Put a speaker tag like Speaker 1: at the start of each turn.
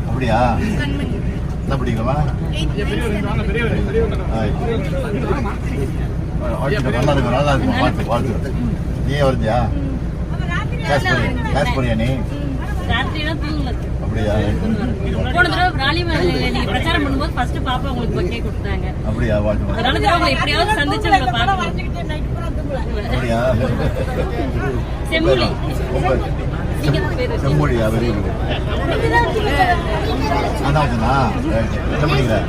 Speaker 1: அப்படியா என்ன பிடிக்கலாமா நல்லா இருக்கும் வாழ்த்து வாழ்த்து நீ வருதியா கிளாஸ் போறியா நீ அப்படியா
Speaker 2: போன தடவை ராலிமலையில நீங்க பிரச்சாரம் பண்ணும்போது ஃபர்ஸ்ட் பாப்பா உங்களுக்கு பக்கே கொடுத்தாங்க அப்படியா வாழ்த்து அதனால தடவை எப்படியாவது சந்திச்சு உங்களை பார்க்கணும்
Speaker 1: அப்படியா
Speaker 2: செம்புலி
Speaker 1: செம்பொழியா வெரி குட் அதாச்சுண்ணா என்ன பண்ணிக்கிற